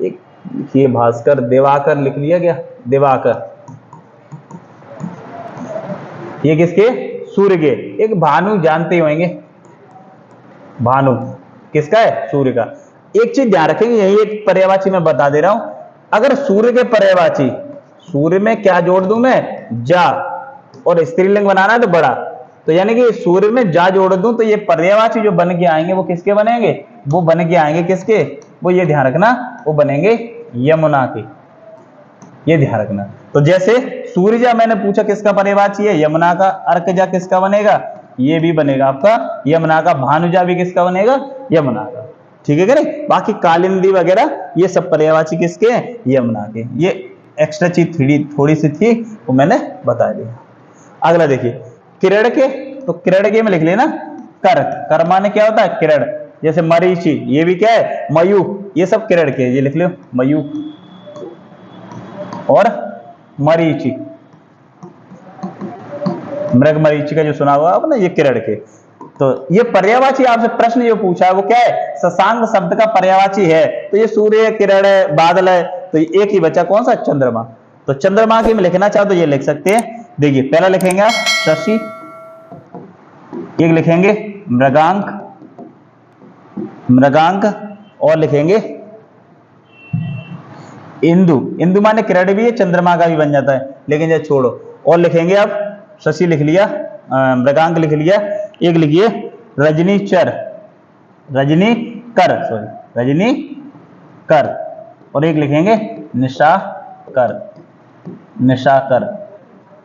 एक लिखिए भास्कर, दिवाकर लिख लिया क्या, दिवाकर, ये किसके, सूर्य के। एक भानु जानते होंगे, भानु किसका है, सूर्य का। एक चीज ध्यान रखेंगे, यही एक पर्यायवाची मैं बता दे रहा हूं, अगर सूर्य के पर्यायवाची, सूर्य में क्या जोड़ दूं मैं, जा, और स्त्रीलिंग बनाना है तो बड़ा, तो यानी कि सूर्य में जा जोड़ दूं, तो ये पर्यायवाची जो बन के आएंगे वो किसके बनेंगे, वो बन के आएंगे किसके, वो ये ध्यान रखना, वो बनेंगे यमुना के, ये ध्यान रखना। तो जैसे सूर्यजा मैंने पूछा किसका पर्यायवाची है, यमुना का। अर्कजा किसका बनेगा, ये भी बनेगा आपका यमुना का। भानुजा भी किसका बनेगा, यमुना का, ठीक है क्या नहीं। बाकी कालिंदी वगैरह ये सब पर्यायवाची किसके हैं, यमुना के। ये एक्स्ट्रा चीज थोड़ी सी थी, वो मैंने बता दिया। अगला देखिए किरण के, तो किरण के में लिख लेना कर, कर माने क्या होता है किरण, जैसे मरीचि ये भी क्या है मयूख, ये सब किरण के, ये लिख लो मयूख और मरीचि, मृग मरीचि का जो सुना हुआ आपने ये किरण के। तो ये पर्यायवाची आपसे प्रश्न जो पूछा है वो क्या है, शशांक शब्द का पर्यायवाची है, तो ये सूर्य किरण है बादल है, तो एक ही बचा कौन सा चंद्रमा। तो चंद्रमा की में लिखना चाहो तो ये लिख सकते हैं, देखिए पहला लिखेंगे आप शशि, एक लिखेंगे मृगांक, मृगांक और लिखेंगे इंदु, इंदु माने किरण भी है चंद्रमा का भी बन जाता है, लेकिन ये छोड़ो, और लिखेंगे आप शशि लिख लिया, मृगांक लिख लिया, एक लिखिए रजनीचर, रजनी कर, सॉरी रजनी कर, और एक लिखेंगे निशाकर, निशाकर,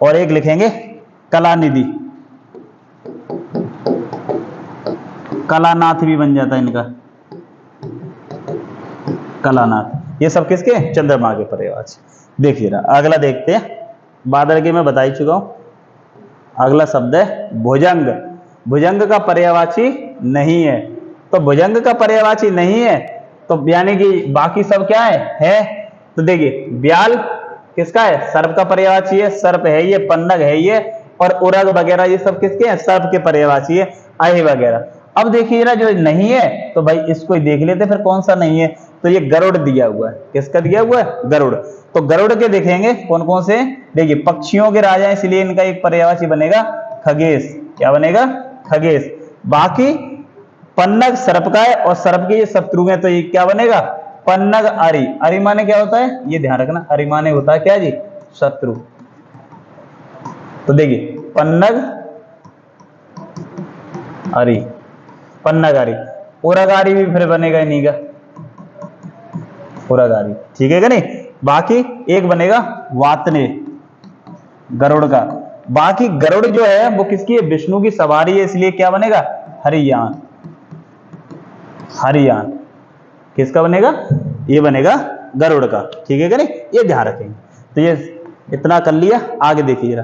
और एक लिखेंगे कलानिधि, कलानाथ भी बन जाता है इनका, कलानाथ। ये सब किसके, चंद्रमा के पर्यायवाची। देखिए ना अगला देखते हैं, बादल के मैं बता ही चुका हूं। अगला शब्द है भुजंग, भुजंग का पर्यायवाची नहीं है, तो भुजंग का पर्यायवाची नहीं है तो यानी कि बाकी सब क्या है? तो देखिए ब्याल किसका है, सर्प का पर्यायवाची है, सर्प है ये, पन्नग है ये, और उरग वगैरह ये सब किसके हैं, सर्प के पर्यायवाची है, आई वगैरह। अब देखिए ना जो नहीं है तो भाई इसको ही देख लेते फिर कौन सा नहीं है, तो ये गरुड़ दिया हुआ है, किसका दिया हुआ है, गरुड़। तो गरुड़ के देखेंगे कौन कौन से, देखिए पक्षियों के राजा, इसलिए इनका एक पर्यायवाची बनेगा खगेश, क्या बनेगा, खगेश। बाकी पन्नग सर्प का है और सर्प के ये शत्रु हैं, तो ये क्या बनेगा, पन्नग अरि, अरि माने क्या होता है, ये ध्यान रखना, अरि माने होता है क्या जी, शत्रु। तो देखिए पन्नग अरि, पन्नग अरि, उरगारी भी फिर बनेगा इन्हीं का, उरगारी, ठीक है क्या नहीं। बाकी एक बनेगा वातने, गरुड़ का। बाकी गरुड़ जो है वो किसकी है, विष्णु की सवारी है, इसलिए क्या बनेगा, हरियान, हरियान किसका बनेगा, ये बनेगा गरुड़ का, ठीक है क्या नहीं, ये ध्यान रखेंगे। तो ये इतना कर लिया, आगे देखिए जरा।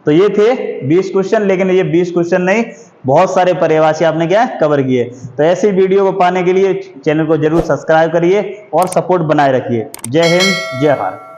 तो ये थे 20 क्वेश्चन, लेकिन ये 20 क्वेश्चन नहीं, बहुत सारे पर्यायवाची आपने क्या कवर किए। तो ऐसी वीडियो को पाने के लिए चैनल को जरूर सब्सक्राइब करिए और सपोर्ट बनाए रखिए। जय हिंद, जय भारत।